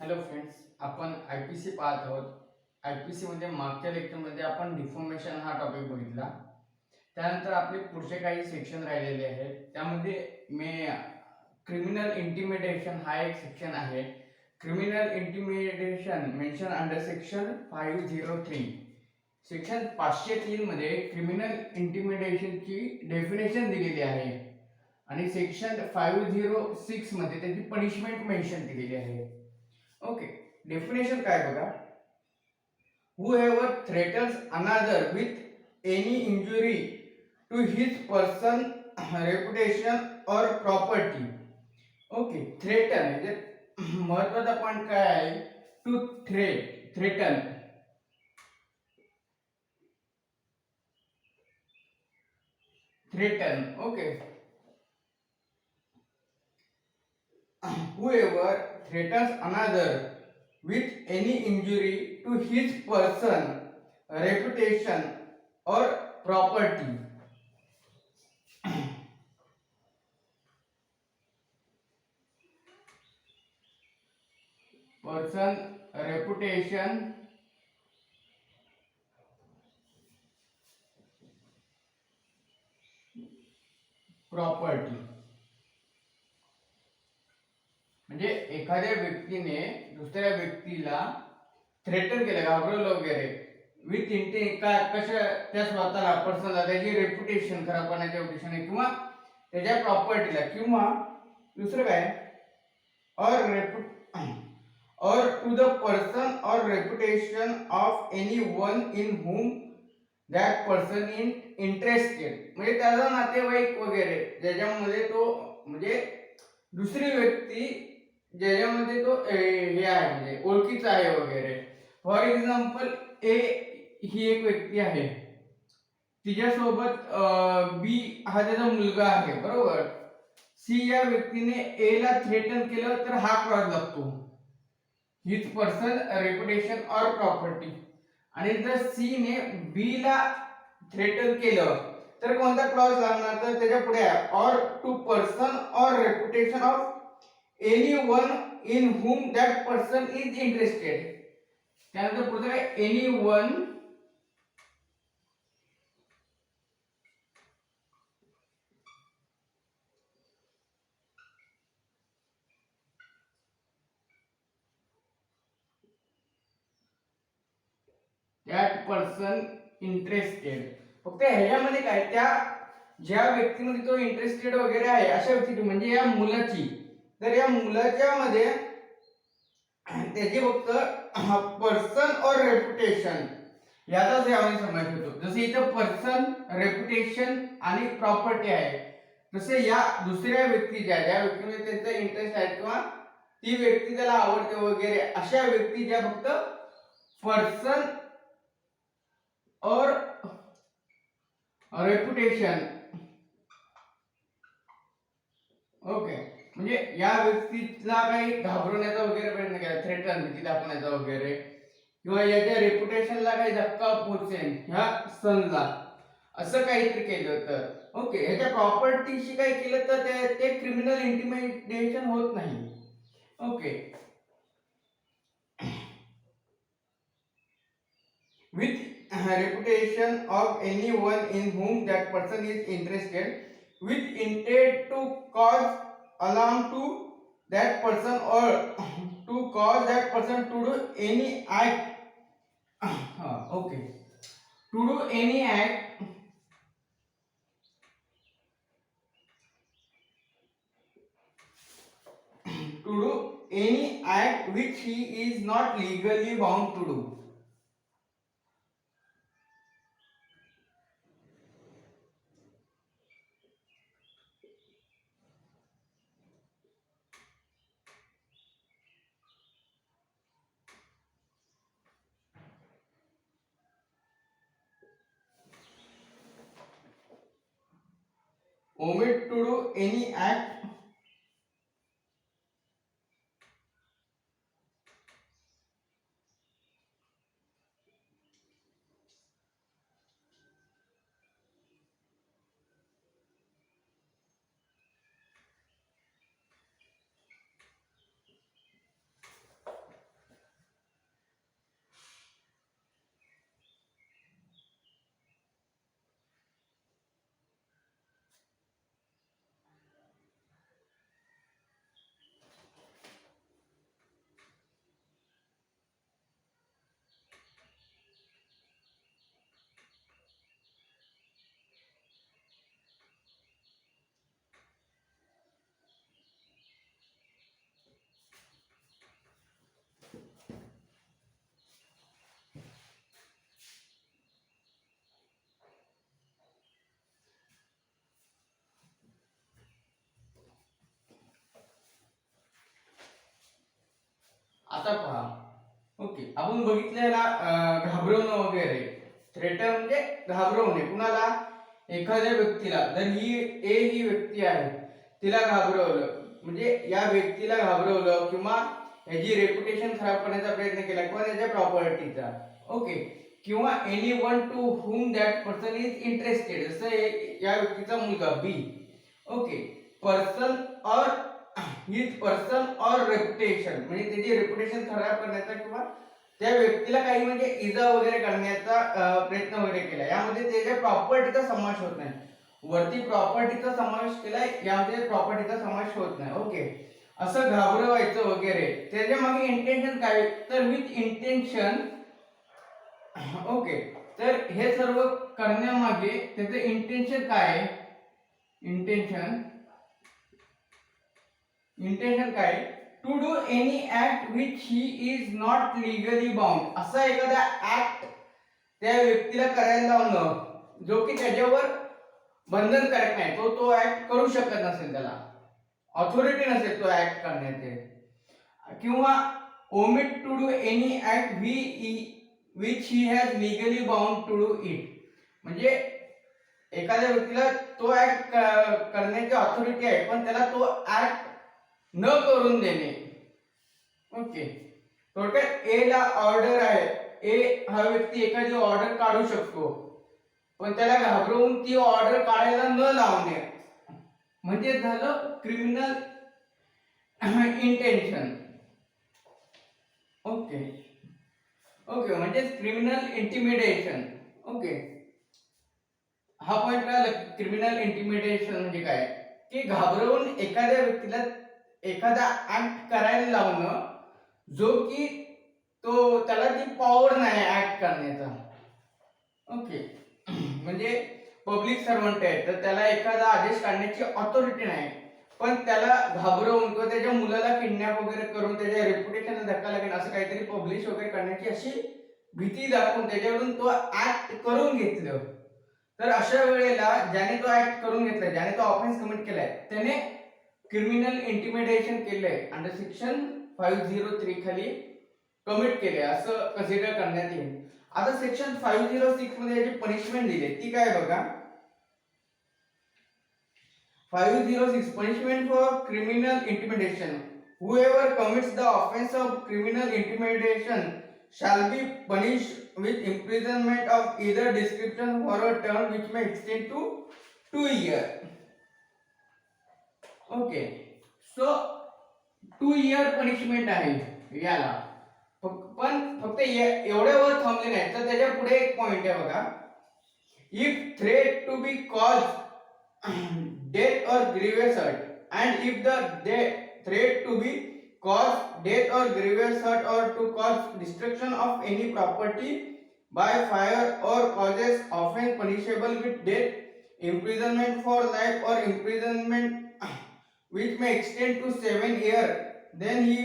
Hello friends, आपण I-P-C पाहत आहोत. आय-पी-सी मध्ये मागच्या लेक्चरमध्ये आपण डिफॉर्मेशन हा टॉपिक बघितला. त्यानंतर आपले पुढचे काही सेक्शन राहिलेले आहेत. त्यामध्ये मी क्रिमिनल इंटिमिडेशन हा एक सेक्शन आहे. Criminal intimidation mention under section 503. Section 503 मध्ये क्रिमिनल इंटिमिडेशनची डेफिनेशन दिलेली आहे आणि सेक्शन 506 मध्ये त्याची पनिशमेंट मेन्शन केलेली आहे. ओके, डेफिनेशन काय बघा. whoever threatens another with any injury to his person, reputation or property. Okay, threaten म्हणजे महत्वाचा पॉइंट काय आहे. To threaten okay. whoever threatens another with any injury to his person, reputation or property. Person, reputation, property. म्हणजे एखाद्या व्यक्तीने दुसऱ्या व्यक्तीला threaten केलं, घाबरवलं वगैरे विथ इंटेंट काय कशा त्या स्वतःला पर्सनला त्याची रेप्युटेशन खराब करण्याच्या उद्देशाने किंवा त्याच्या प्रॉपर्टीला किंवा दुसरं काय or to the person or reputation of anyone in whom that person is interested. म्हणजे त्याचा नातेवाईक वगैरे ज्याच्यामध्ये तो म्हणजे दुसरी व्यक्ती ज्याच्यामध्ये तो हे आहे म्हणजे ओळखीचा आहे वगैरे. फॉर एक्झाम्पल ए ही एक व्यक्ती आहे, तिच्यासोबत बी हा त्याचा मुलगा आहे, बरोबर. सी या व्यक्तीने ए ला थ्रेटन केलं तर हा क्रॉस लागतो, हिज पर्सन, रेप्युटेशन और प्रॉपर्टी. आणि जर सी ने बी ला थ्रेटन केलं तर कोणता क्लॉज लागणार, तर त्याच्या पुढे आहे और to person or reputation of any one in hmm that person is interested. त्यानंतर पुढे काय, any one that person interested. फक्त ह्याच्यामध्ये काय, त्या ज्या व्यक्तीमध्ये तो इंटरेस्टेड वगैरे आहे अशा व्यक्ती म्हणजे या मुलाची, तर या मुलाच्या मध्ये त्याचे फक्त पर्सन और रेप्युटेशन याचाच यामध्ये समावेश होतो. जसे इथं पर्सन, रेप्युटेशन आणि प्रॉपर्टी आहे, तसे या दुसऱ्या व्यक्तीच्या ज्या व्यक्तीमध्ये त्यांचा इंटरेस्ट आहे किंवा ती व्यक्ती त्याला आवडते वगैरे अशा व्यक्तीच्या फक्त पर्सन और रेप्युटेशन. ओके, म्हणजे या व्यक्तीला काही घाबरवण्याचा वगैरे प्रयत्न केला, थ्रेटन भीती दाखवण्याचा वगैरे, किंवा याच्या रेप्युटेशनला काही धक्का पोहोचेल ह्या सनला, असं काहीतरी केलं तर ओके. ह्याच्या प्रॉपर्टीशी काही केलं तर ते क्रिमिनल इंटिमिडेशन होत नाही. Okay, with reputation of anyone in whom that person is interested, with intent to cause alarm to that person or to cause that person to do any act. Okay, to do any act to do any act which he is not legally bound to do. Omit to do any act आता पहा. Okay, आपण बघितलेला घाबरवणं वगैरे. Treater म्हणजे घाबरवणे कुणाला, एखाद्या व्यक्तीला. जर ही व्यक्ती आहे, तिला घाबरवलं म्हणजे या व्यक्तीला घाबरवलं किंवा याची रेप्युटेशन खराब करण्याचा प्रयत्न केला किंवा त्याच्या प्रॉपर्टीचा. ओके, किंवा any one to whom that person is interested. जसं या व्यक्तीचा मुलगा बी. Okay, person or his person or reputation म्हणजे त्याची रेप्युटेशन खराब करण्याचा किंवा त्या व्यक्तीला काही म्हणजे इजा वगैरे करण्याचा प्रयत्न वगैरे केला. यामध्ये त्याच्या प्रॉपर्टीचा समावेश होत नाही. वरती प्रॉपर्टीचा समावेश केलाय, यामध्ये प्रॉपर्टीचा समावेश होत नाही. ओके, असं घाबरवायचं वगैरे. त्याच्या मागे इंटेन्शन काय, तर विथ इंटेन्शन. ओके, तर हे सर्व करण्यामागे त्याचं इंटेन्शन काय आहे, इंटेन्शन काय, to do any act which he is not legally bound. असा एखादा ऍक्ट त्या व्यक्तीला करायला लावणं जो की त्याच्यावर बंधनकारक नाही, तो ऍक्ट करू शकत नसेल, त्याला ऑथॉरिटी नसेल तो ऍक्ट करण्याचे. किंवा omit to do any act which he has legally bound to do it. म्हणजे एखाद्या व्यक्तीला तो ऍक्ट करण्याची ऑथॉरिटी आहे पण त्याला तो ऍक्ट न करून देणे. ओके, थोडक्यात ए ला ऑर्डर आहे, ए हा व्यक्ती एखादी ऑर्डर काढू शकतो पण त्याला घाबरवून ती ऑर्डर काढायला न लावणे म्हणजे झालं क्रिमिनल इंटेन्शन. ओके ओके, म्हणजे क्रिमिनल इंटिमिडेशन. ओके, हा पॉइंट कळाला. क्रिमिनल इंटिमिडेशन म्हणजे काय, की घाबरवून एखाद्या व्यक्तीला एखादा ऍक्ट करायला लावणं जो की त्याला ती पॉवर नाही ऍक्ट करण्याचा. ओके, म्हणजे पब्लिक सर्वंट आहे तर त्याला एखादा आदेश काढण्याची ऑथॉरिटी नाही पण त्याला घाबरवून किंवा त्याच्या मुलाला किडनॅप वगैरे करून त्याच्या रेप्युटेशनला धक्का लागेल असं काहीतरी पब्लिश वगैरे करण्याची अशी भीती दाखवून त्याच्यावरून तो ऍक्ट करून घेतलं. तर अशा वेळेला ज्याने तो ऍक्ट करून घेतला, ज्याने तो ऑफेन्स कमिट केलाय, त्याने क्रिमिनल इंटिमिडेशन केलंय अंडर सेक्शन 503 खाली कमिट केले असं कन्सिडर करण्यात येईल. आता सेक्शन 506 मध्ये जी पनिशमेंट दिली ती काय बघा. 506 punishment for criminal intimidation. Whoever commits the offense of criminal intimidation shall be punished with imprisonment of either description for a term which may extend to 2 years. Okay, so 2 year punishment आहे याला. पण फक्त एवढ्यावर थांबले नाही तर त्याच्या पुढे एक पॉइंट आहे बघा. If threat to be cause death or grievous hurt, and if the threat to be cause death or grievous hurt or to cause destruction of any property by fire or causes offense punishable with death, imprisonment for life or imprisonment which may extend to 7 years, then he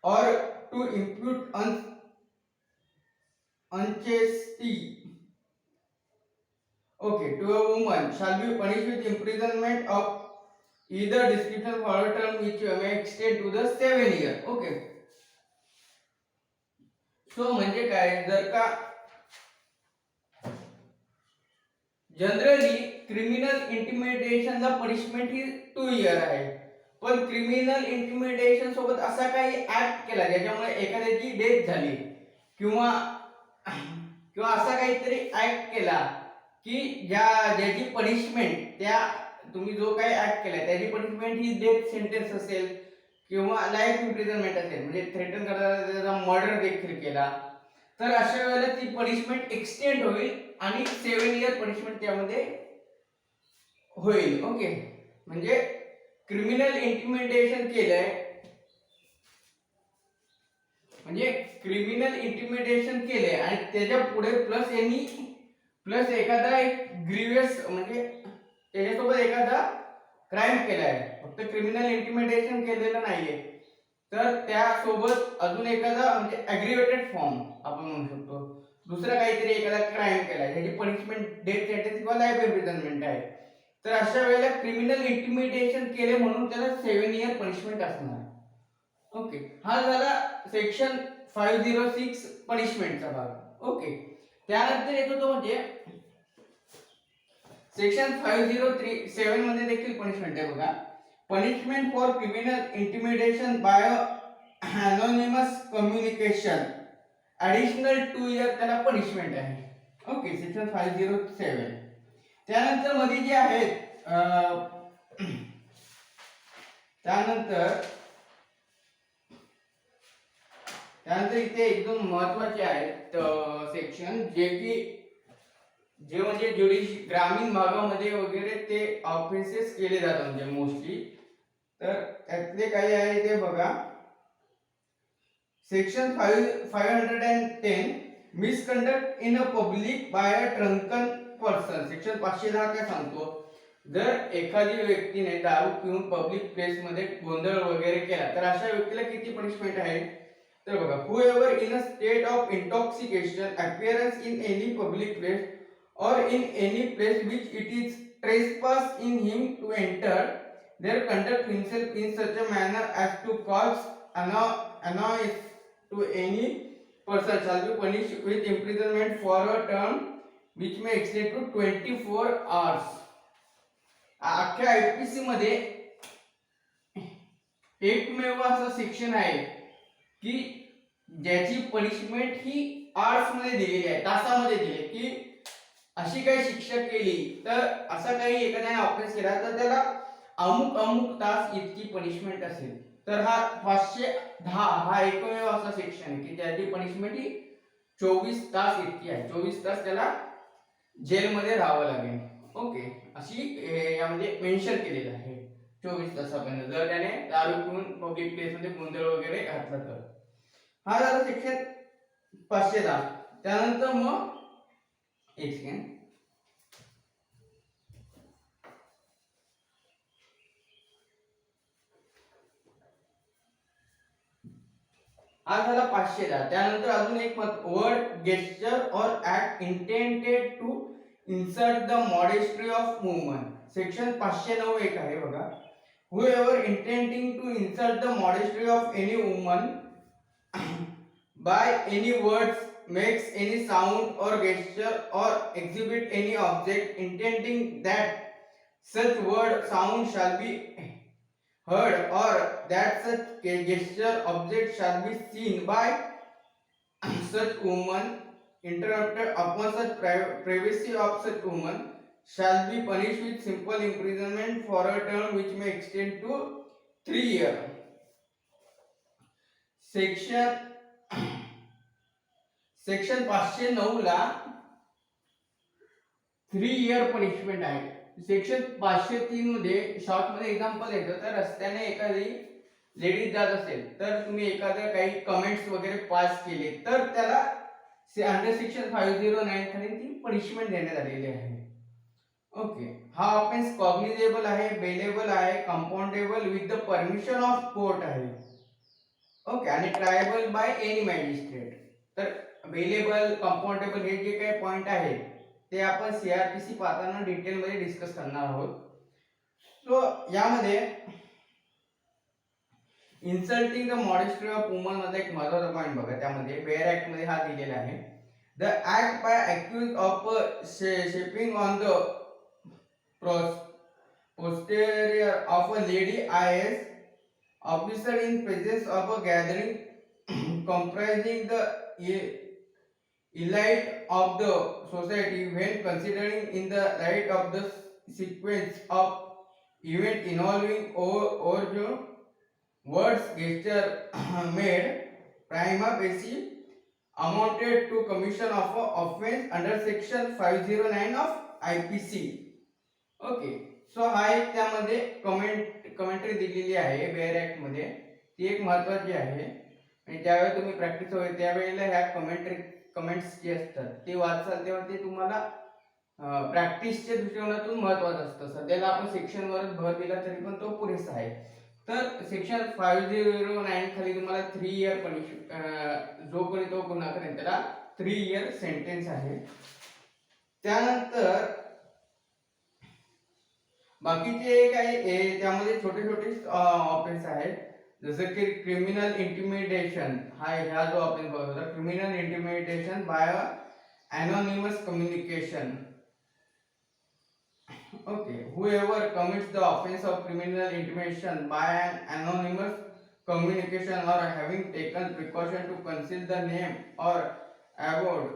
or to impute unchastity, okay, to a woman shall be punished with imprisonment of either description for a term which may extend to the 7 years. Okay, so म्हणजे काय, जर का generally criminal इंटिमिडेशनला punishment ही 2 year आहे पण criminal intimidation सोबत असा काही act केला ज्याच्यामुळे एखाद्याची डेथ झाली किंवा असा काहीतरी ऍक्ट केला की ज्याची पनिशमेंट, त्या तुम्ही जो काही ऍक्ट केलाय त्याची पनिशमेंट ही डेथ सेंटेन्स असेल किंवा लाईफ इम्प्रिझनमेंट असेल, म्हणजे थ्रेटन करताना त्याचा मर्डर देखील केला, तर अशा वेळेला ती पनिशमेंट एक्सटेंड होईल आणि 7 इयर पनिशमेंट त्यामध्ये होईल. ओके, म्हणजे क्रिमिनल इंटिमिडेशन केलंय म्हणजे क्रिमिनल इंटिमिडेशन केले आणि त्याच्या पुढे प्लस एखादा एक ग्रीवियस म्हणजे त्याच्यासोबत एखादा क्राईम केलाय, फक्त क्रिमिनल इंटिमिडेशन केलेलं नाहीये तर त्यासोबत अजून एखादा म्हणजे ॲग्रिवेटेड फॉर्म आपण म्हणू शकतो, दुसरा काहीतरी एखादा क्राईम केलाय त्याची पनिशमेंट डेथ सेंटेन्स किंवा लाईफ इम्प्रिझनमेंट आहे, तर अशा वेळेला क्रिमिनल इंटिमिडेशन केले म्हणून त्याला 7 इयर पनिशमेंट असणार. ओके, हा झाला सेक्शन 506 पनिशमेंटचा भाग. ओके, त्यानंतर येतो तो म्हणजे सेक्शन 5037 मध्ये देखील पनिशमेंट आहे बघा. Punishment for criminal intimidation by anonymous communication additional 2 year त्याला पनिशमेंट आहे. Okay, section 507. त्यानंतर मध्ये जे आहेत त्यानंतर त्यानंतर इथे एकदम महत्वाचे आहेत सेक्शन जे म्हणजे ग्रामीण भागामध्ये वगैरे ते ऑफेन्सेस केले जातात म्हणजे मोस्टली. तर त्यातले काही आहे ते बघा. Section 510 misconduct in a public by a drunken person. Section 510 काय सांगतो, जर एखादी व्यक्तीने दारू पिऊन पब्लिक प्लेस मध्ये गोंधळ वगैरे केला तर अशा व्यक्तीला किती पनिशमेंट आहे. तर बघा, whoever in a state of intoxication appearance in any public place or in any place which it is trespass in him to enter, there conduct himself in such a manner as to cause annoyance to any person shall be punished with imprisonment for a term which may extend to 24 hours. अख्ख्या IPC मध्ये एकमेव असं section आहे की ज्याची punishment ही hours मध्ये दिलेली आहे, तासामध्ये दिली की अशी काही शिक्षा केली तर असा काही एखाद्याने ऑफेन्स केला तर त्याला अमुक अमुक तास इतकी पनिशमेंट असेल. तर हा 510 हा एकमेव असा सेक्शन आहे की त्याची पनिशमेंट ही 24 तास इतकी आहे. 24 तास त्याला जेलमध्ये राहावं लागेल. ओके, अशी यामध्ये मेन्शन केलेलं आहे 24 तासापर्यंत जर त्याने दारू पिऊन पब्लिक प्लेस मध्ये गोंधळ वगैरे घातला तर. हा झाला सेक्शन 510. त्यानंतर मग एक सेकंड, हा झाला 510. त्यानंतर अजून एक word, gesture or act intended to insult the modesty of woman. Section 509 एक आहे बघा. whoever intending to insult the modesty of any woman by any words, makes any sound or gesture or exhibit any object intending that such word sound shall be heard or that such gesture object shall be seen by such woman interrupted upon such privacy of such woman shall be punished with simple imprisonment for a term which may extend to 3 years. Section 509 ला 3 year punishment आहे. Section 503 मध्ये short मध्ये example येतं, तर रस्त्याने एखादी ladies जात असेल तर तुम्ही एखाद्या काही कमेंट्स वगैरे पास केले तर त्याला अंडर सेक्शन 509 खाली ती पनिशमेंट देण्यात आलेली आहे. ओके, हा ऑफेन्स कॉग्निजेबल आहे, बेलेबल आहे, compoundable with the permission of court आहे. ओके, आणि ट्रायबल बाय एनी मॅजिस्ट्रेट. तर बेलेबल, कंपाउंडेबल हे जे काही पॉइंट आहेत ते आपण सीआरपीसी पाहताना डिटेल मध्ये डिस्कस करणार आहोत. सो यामध्ये insulting the modesty of woman मध्ये एक महत्त्वाचा पॉइंट बघा. त्यामध्ये बेअर ऍक्ट मध्ये हा दिलेला आहे. The act by accused of shaping on the posterior of a lady IS officer in presence of a gathering comprising the elite of the society when considering in the light of the sequence of event involving or words gesture made prima facie amounted to commission of a offense under section 509 of IPC. Okay, so हा एक त्यामध्ये commentary दिलेली आहे bare act मध्ये, ती एक महत्वाची आहे. आणि त्यावेळी तुम्ही प्रॅक्टिस होईल त्यावेळेला ह्या कमेंट्स जे असतात ते वाचाल तेव्हा ते तुम्हाला प्रॅक्टिसच्या दृष्टिकोनातून महत्वाचं असतं. सध्याला आपण सेक्शनवरच भर दिला तरी पण तो पुरेसा आहे. तर सेक्शन 509 खाली तुम्हाला 3 इयर पनिशमेंट, जो कोणी तो गुन्हा करेल त्याला 3 इयर सेंटेन्स आहे. त्यानंतर बाकीचे काही त्यामध्ये छोटे छोटे ऑफेन्स आहेत. जसं की क्रिमिनल इंटिमिडेशन, ह्या जो आपण बघत होता, criminal intimidation by anonymous communication. Okay, whoever commits the offense of criminal intimidation by an anonymous communication or having taken precaution to conceal the name or abode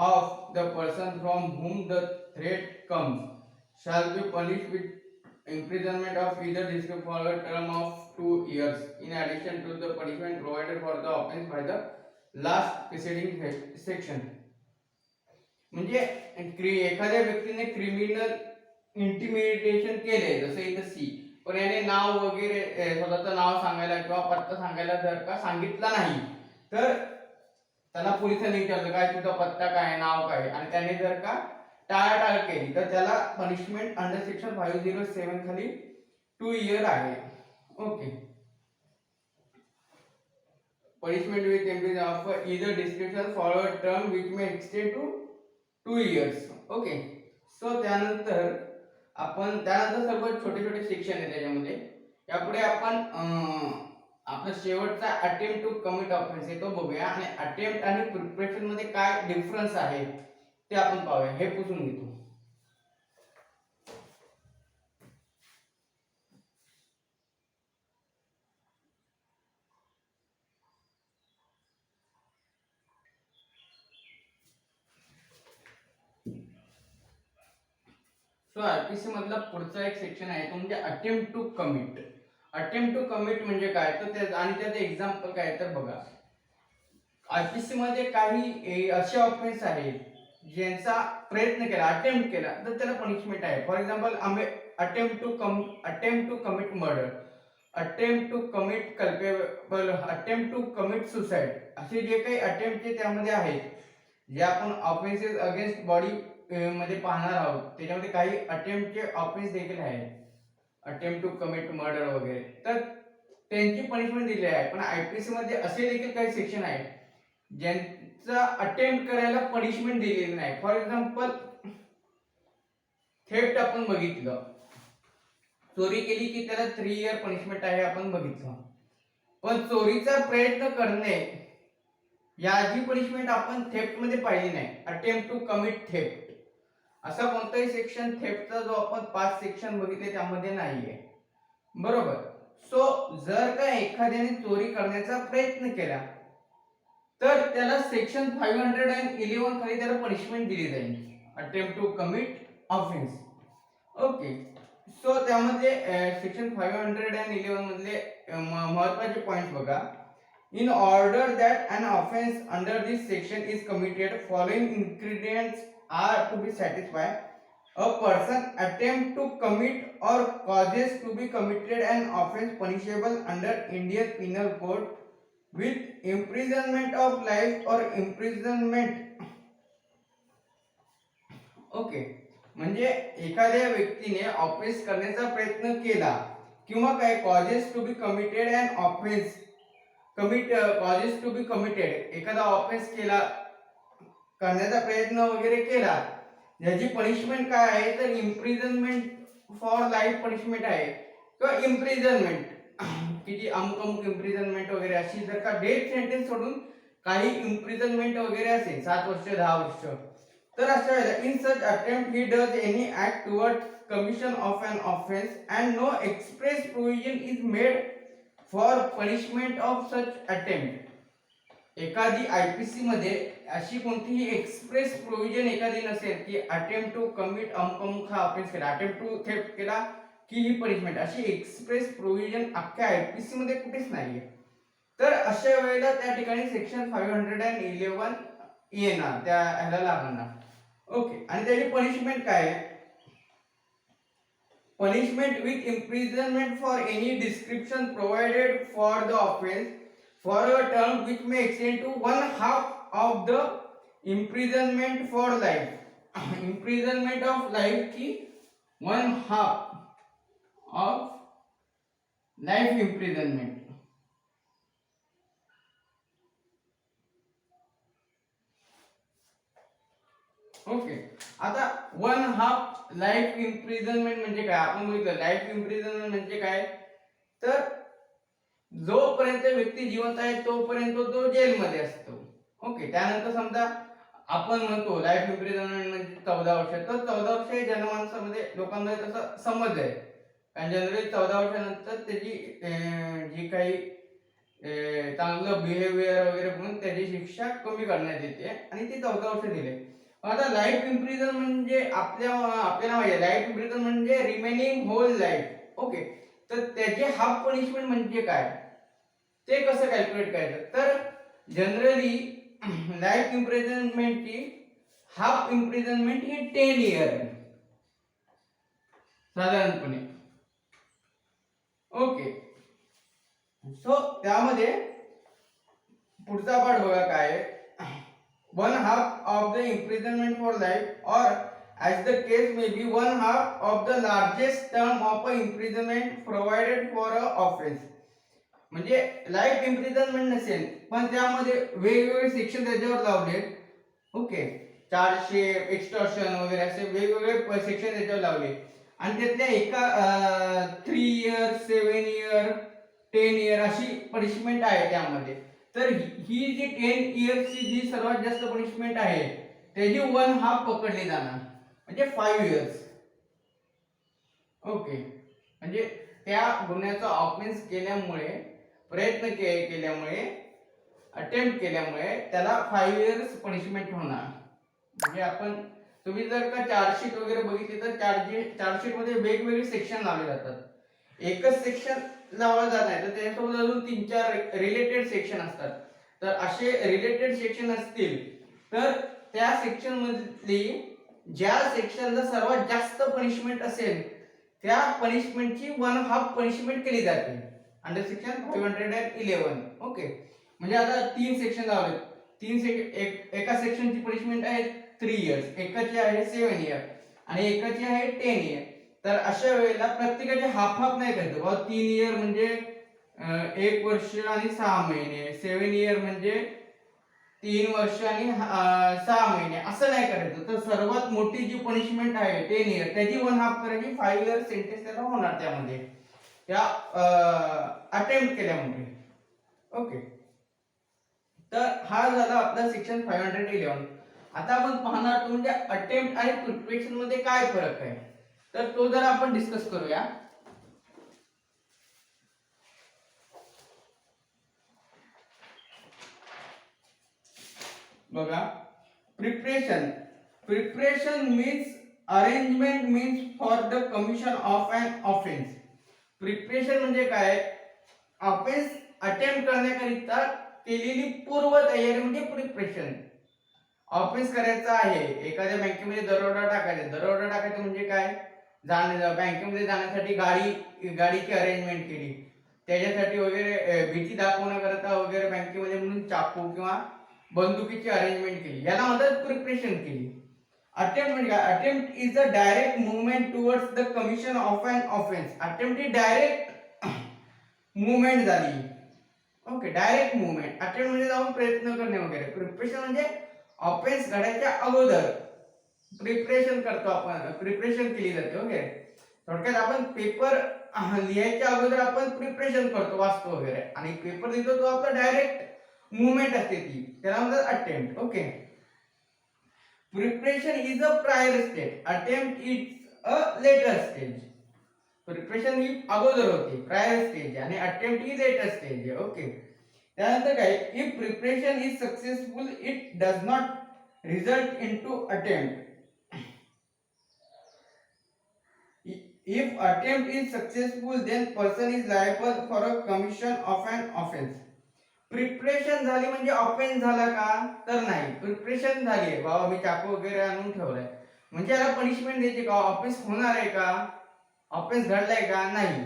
of the person from whom the threat comes shall be punished with imprisonment of either discretion for a term of 2 years in addition to the punishment provided for the offense by the last preceding section. म्हणजे एखाद्या व्यक्तीने criminal intimidation केले जसं इथं C, पण याने नाव वगैरे स्वतःचं नाव सांगायला किंवा पत्ता सांगायला जर का सांगितला नाही तर त्याला पोलिसांनी विचारलं काय तुझा पत्ता काय नाव काय आणि त्याने जर का टाळाटाळ केली तर त्याला पनिशमेंट अंडर सेक्शन 507 खाली 2 इयर आहे. Okay, punishment with imprisonment of either discretion for a term which may extend to 2 years. Okay, so त्यानंतर सर्व छोटे छोटे सेक्शन आहे त्याच्यामध्ये. यापुढे आपण आपला शेवटचा अटेम्प्ट टू कमिट ऑफेन्स आहे तो बघूया आणि अटेम्प्ट आणि प्रिपरेशन मध्ये काय डिफरन्स आहे ते आपण पाहूया. हे पुसून घेतो. सो आरपीसी मधला पुढचा एक सेक्शन आहे तो म्हणजे attempt to commit. Attempt to commit म्हणजे काय तर आणि त्याचं एक्झाम्पल काय तर बघा. आरपीसी मध्ये काही असे ऑफेन्स आहेत ज्यांचा प्रयत्न केला अटेम्प्ट केला तर त्याला पनिशमेंट आहे. फॉर एक्झाम्पल आम्ही attempt to commit murder, attempt to commit culpable, attempt to commit suicide असे जे काही अटेम्प्ट त्यामध्ये आहेत जे आपण ऑफेन्सेस अगेन्स्ट बॉडी मध्ये पाहणार आहोत त्याच्यामध्ये काही अटेम्प्टचे ऑफेन्स देखील आहेत. अटेम्प्ट टू कमिट मर्डर वगैरे तर त्यांची पनिशमेंट दिली आहे. पण आयपीसी मध्ये असे देखील काही सेक्शन आहेत ज्यांचा अटेम्प्ट करायला पनिशमेंट दिलेली नाही. फॉर एक्झाम्पल थेफ्ट आपण बघितलं, चोरी केली की त्याला 3 इयर पनिशमेंट आहे आपण बघितलं. पण चोरीचा प्रयत्न करणे याची पनिशमेंट आपण थेफ्ट मध्ये पाहिली नाही. अटेम्प्ट टू कमिट थेफ्ट असा कोणताही सेक्शन थेफ्टचा जो आपण 5 सेक्शन बघितले त्यामध्ये नाहीये. बरोबर. सो जर का एखाद्याने चोरी करण्याचा प्रयत्न केला तर त्याला सेक्शन 511 खाली त्याला पनिशमेंट दिली जाईल, attempt to commit offence. Okay, so त्यामध्ये सेक्शन 511 मधले महत्त्वाचे पॉइंट्स बघा. In order that an offense under this section is committed, following ingredients are to be satisfied. A person attempt to commit or causes to be committed an offense punishable under Indian Penal Code with imprisonment of life or imprisonment. Okay, म्हणजे एखाद्या व्यक्तीने offence करण्याचा प्रयत्न केला किंवा काय causes to be committed and offence causes to be committed एखादा offence केला करण्याचा प्रयत्न वगैरे केला याची पनिशमेंट काय आहे तर इम्प्रिझनमेंट फॉर लाईफ पनिशमेंट आहे किंवा इम्प्रिझनमेंट किती अमुक इम्प्रिझनमेंट वगैरे अशी जर का डेथ सेंटेन्स सोडून काही इम्प्रिझनमेंट वगैरे असेल 7 वर्ष 10 वर्ष तर अशा वेळेला in such attempt he does any act towards commission of an offence and no express provision is made for punishment of such attempt. एखादी आयपीसी मध्ये अशी कोणतीही एक्सप्रेस प्रोविजन एखादी नसेल की अटेम्प्ट टू कमिट अमुक हा ऑफेन्स केला, अटेम्प्ट टू थेफ्ट केला की ही पनिशमेंट, अशी एक्सप्रेस प्रोविजन अख्ख्या आयपीसी मध्ये कुठेच नाहीये. तर अशा वेळेला त्या ठिकाणी सेक्शन 511 येणार, त्या ह्याला लागणार. ओके, आणि त्याची पनिशमेंट काय आहे? Punishment with imprisonment for any description provided for the offense for a term which may extend to 1/2 of the imprisonment for life. Imprisonment of life की 1/2 of life imprisonment. ओके, आता 1/2 life imprisonment म्हणजे काय आपण बघितलं. Life imprisonment म्हणजे काय तर जोपर्यंत व्यक्ती जिवंत आहे तोपर्यंत तो जेलमध्ये असतो. ओके. त्यानंतर समजा आपण म्हणतो लाईफ इम्प्रिझनमेंट म्हणजे 14 वर्ष, तर 14 वर्ष हे जनमानसामध्ये लोकांमध्ये तसं समज आहे. कारण जनरली 14 वर्षानंतर त्याची जी काही चांगलं बिहेवियर वगैरे म्हणून त्याची शिक्षा कमी करण्यात येते आणि ती 14 वर्ष दिले. आता लाईफ इम्प्रिझन म्हणजे आपल्याला माहिती आहे लाईफ इम्प्रिझन म्हणजे रिमेनिंग होल लाईफ. ओके. तर त्याचे हाफ पनिशमेंट म्हणजे काय, ते कसं कॅल्क्युलेट करायचं, तर जनरली लाईफ इम्प्रिझनमेंटची हाफ इम्प्रिझनमेंट ही 10 इयर आहे साधारणपणे. ओके. सो त्यामध्ये पुढचा पार्ट बघा काय आहे. 1/2 of the imprisonment for life or as the case may be 1/2 of the largest term of a imprisonment provided for a offense. म्हणजे लाईफ इम्प्रिझनमेंट नसेल पण त्यामध्ये वेगवेगळे सेक्शन त्याच्यावर लावले. ओके. चार्जशिप, एक्स्टॉर्शन वगैरे असे वेगवेगळे सेक्शन त्याच्यावर लावले आणि त्यातल्या एका 3 इयर, 7 इयर, 10 इयर अशी पनिशमेंट आहे त्यामध्ये. तर ही जी 10 इयर्सची जी सर्वात जास्त पनिशमेंट आहे त्याची 1/2 पकडली जाणार म्हणजे 5 इयर्स. ओके. म्हणजे त्या गुन्ह्याचा ऑफेन्स केल्यामुळे, प्रयत्न केल्यामुळे, अटेम्प्ट केल्यामुळे त्याला 5 इयर्स पनिशमेंट होणार. म्हणजे आपण तुम्ही जर का चार्जशीट वगैरे बघितली तर चार्जशीट मध्ये वेगवेगळे सेक्शन लावले जातात. एकच सेक्शन लावलं जात नाही तर त्याच्यासोबत अजून 3-4 रिलेटेड सेक्शन असतात. तर असे रिलेटेड सेक्शन असतील तर त्या सेक्शन मधली ज्या सेक्शनला सर्वात जास्त पनिशमेंट असेल त्या पनिशमेंटची 1/2 पनिशमेंट केली जाते अंडर सेक्शन 511. ओके. म्हणजे आता 3 सेक्शन लावले. एका सेक्शनची पनिशमेंट आहे 3 इयर्स, एकाची आहे 7 इयर आणि एकाची आहे 10 इयर. तर अशा वेळेला प्रत्येकाचे हाफ हाफ नाही करायचं. बाबा 3 इयर म्हणजे 1 वर्ष आणि 6 महिने, 7 इयर म्हणजे 3 वर्ष आणि 6 महिने असं नाही करायचं. तर सर्वात मोठी जी पनिशमेंट आहे 10 इयर त्याची 1/2 करायची. 5 इयर सेंटेन्स त्याला होणार त्यामध्ये त्या अटेम्प्ट केल्यामुळे. ओके. तर हा झाला आपला सेक्शन 511. आता आपण पाहणार म्हणजे अटेम्प्ट आणि प्रिपरेशन मध्ये काय फरक आहे तर तो जर आपण डिस्कस करूया. बघा, preparation means arrangement means for the commission of an offence. Preparation म्हणजे काय, ऑफेन्स अटेम्प्ट करण्याकरिता केलेली पूर्व तयारी म्हणजे प्रिपरेशन. ऑफेन्स करायचा आहे, एखाद्या बँकेमध्ये दरोडा टाकायचा म्हणजे काय, बँकेमध्ये जाण्यासाठी गाडीची अरेंजमेंट केली, त्याच्यासाठी वगैरे भीती दाखवण्याकरता वगैरे बँकेमध्ये म्हणून चाकू किंवा बंदुकीची अरेंजमेंट केली, याला म्हणतात प्रिपरेशन केली. अटेम्प्ट म्हणजे काय, attempt is a direct movement towards the commission of an offence. Attempt ही डायरेक्ट मूवमेंट झाली. ओके. Direct movement. अटेम्प्ट म्हणजे जाऊन प्रयत्न करणे वगैरे. प्रिपरेशन म्हणजे ऑफेन्स घडायच्या अगोदर प्रिपरेशन करतो आपण, प्रिपरेशन केली जाते. ओके. थोडक्यात आपण पेपर लिहायच्या अगोदर आपण प्रिपरेशन करतो, वाचतो वगैरे आणि पेपर लिहितो तो आपला डायरेक्ट मूवमेंट असते ती, त्याला म्हणतात attempt. Okay. Preparation is a prior stage, attempt is a later stage. Preparation ही अगोदर होती, प्रायर स्टेज, आणि अटेम्प्ट ही लेटर स्टेज आहे. ओके. त्यानंतर काय, if preparation is successful it does not result into attempt. If attempt is successful, then person is liable for a commission of an offense. Preparation झाली म्हणजे offence झाला का, तर नाही. प्रिपरेशन झाली, बाबा मी चाकू वगैरे आणून ठेवलाय म्हणजे याला पनिशमेंट द्यायची का, ऑफेन्स होणार आहे का, ऑफेन्स घडलाय का, नाही.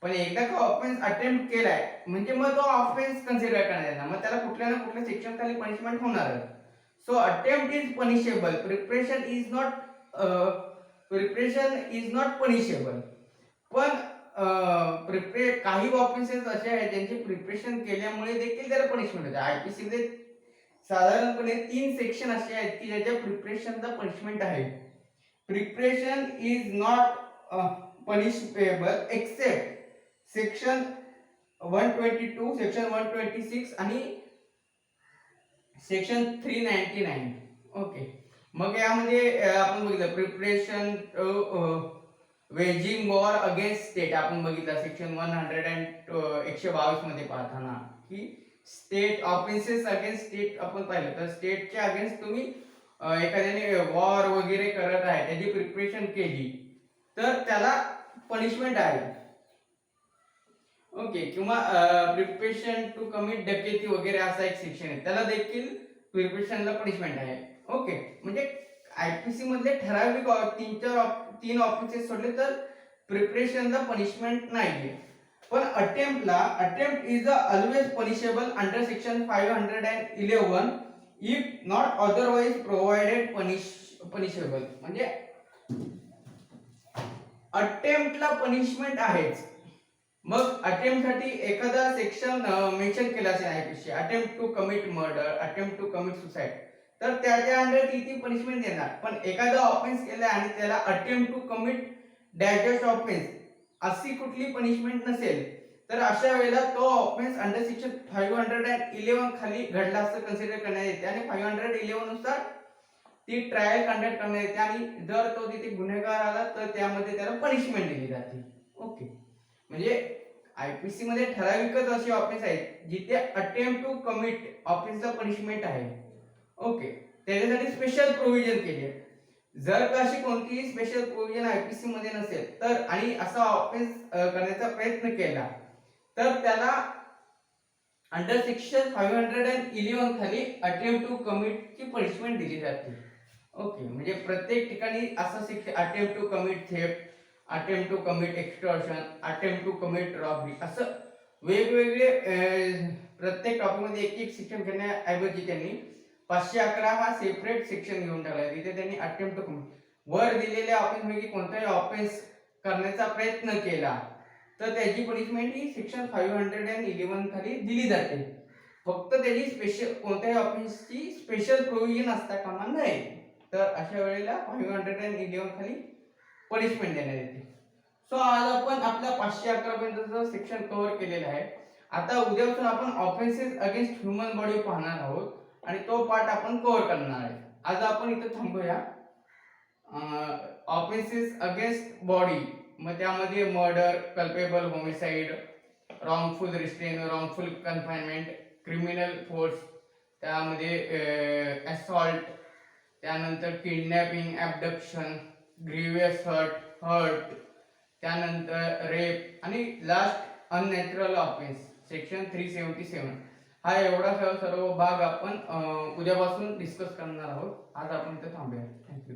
पण एकदा का ऑफेन्स अटेम्प्ट केलाय म्हणजे मग तो ऑफेन्स कन्सिडर करण्यात येणार, मग त्याला कुठल्या ना कुठल्या सेक्शन खाली पनिशमेंट होणार. So attempt is punishable, preparation is not punishable. पण काही ऑफेन्सेस असे आहेत ज्यांचे प्रिपरेशन केल्यामुळे देखील त्याला पनिशमेंट होते. आयपीसी मध्ये साधारणपणे 3 सेक्शन असे आहेत की ज्याच्या प्रिपरेशनला पनिशमेंट आहे. Preparation is not punishable except section 122, section 126 आणि सेक्शन 399. ओके. मग यामध्ये आपण बघितलं preparation waging war against state आपण बघितलं सेक्शन 122 मध्ये पाहताना की स्टेट ऑफेन्सेस अगेन्स्ट स्टेट आपण पाहिलं तर स्टेटच्या अगेन्स्ट तुम्ही एखाद्याने वॉर वगैरे करत आहे त्याची प्रिपरेशन केली तर त्याला पनिशमेंट आहे. ओके. किंवा प्रिपरेशन टू कमिट डकेती वगैरे असा एक सेक्शन आहे त्याला देखील प्रिपरेशनला पनिशमेंट आहे. ओके. म्हणजे आयपीसी मधले ठराविक तीन ऑफेन्सेस सोडले तर प्रिपरेशनला पनिशमेंट नाहीये. पण attempt is always punishable under section 511 if not otherwise provided punishable. म्हणजे अटेम्प्टला पनिशमेंट आहेच. मग अटेम्प्ट साठी एखादा सेक्शन मेन्शन केला असेल IPC attempt to commit murder, attempt to commit suicide तर त्याच्या अंडर ती पनिशमेंट देणार. पण एखादा ऑफेन्स केला आणि त्याला attempt to commit dashes offence अशी कुठली पनिशमेंट नसेल तर अशा वेळेला तो ऑफेन्स अंडर सेक्शन 511 खाली घडला असं कन्सिडर करण्यात येते आणि 511 नुसार ती ट्रायल कंडक्ट करण्यात येते आणि जर तो तिथे गुन्हेगार आला तर त्यामध्ये त्याला पनिशमेंट दिली जाते. ओके. म्हणजे आयपीसी मध्ये ठराविकच असे ऑफेन्स आहेत जिथे अटेम्प्ट टू कमिट ऑफेन्सला पनिशमेंट आहे. ओके. त्याच्यासाठी स्पेशल प्रोव्हिजन केली आहे. जर का अशी कोणतीही स्पेशल प्रोव्हिजन आयपीसी मध्ये नसेल तर आणि असा ऑफेन्स करण्याचा प्रयत्न केला तर त्याला अंडर सेक्शन 511 खाली अटेम्प्ट टू कमिट ची पनिशमेंट दिली जाते. ओके. म्हणजे प्रत्येक ठिकाणी असं section attempt to commit theft, attempt to commit extortion, attempt to commit robbery असं वेगवेगळे प्रत्येक टॉपिक मध्ये एक एक सेक्शन घेण्याऐवजी त्यांनी 511 हा सेपरेट सेक्शन घेऊन टाकला. तिथे त्यांनी अटेम्प्ट टू कमिट वर दिलेल्या ऑफेन्स पैकी कोणताही ऑफेन्स करण्याचा प्रयत्न केला तर त्याची पनिशमेंट ही सेक्शन 511 खाली दिली जाते. फक्त त्याची स्पेशल कोणत्याही ऑफेन्सची स्पेशल प्रोव्हिजन असता कामा नये. तर अशा वेळेला 511 खाली पनिशमेंट देण्यात येते. सो आज आपण आपल्या 511 पर्यंतचं सेक्शन कव्हर केलेलं आहे. आता उद्यापासून आपण ऑफेन्सेस अगेन्स्ट ह्युमन बॉडी पाहणार आहोत आणि तो पार्ट आपण कव्हर करणार आहे. आज आपण इथे थांबूया. ऑफेन्सेस अगेन्स्ट बॉडी मग त्यामध्ये murder, culpable homicide, wrongful restraint, wrongful confinement, criminal force, त्यामध्ये असॉल्ट, त्यानंतर किडनॅपिंग, ॲबडक्शन, ग्रीवियस हर्ट, त्यानंतर रेप आणि लास्ट अननॅचरल ऑफेन्स सेक्शन 377. हा एवढा सर्व भाग आपण उद्यापासून डिस्कस करणार आहोत. आज आपण इथे थांबूया. थँक्यू.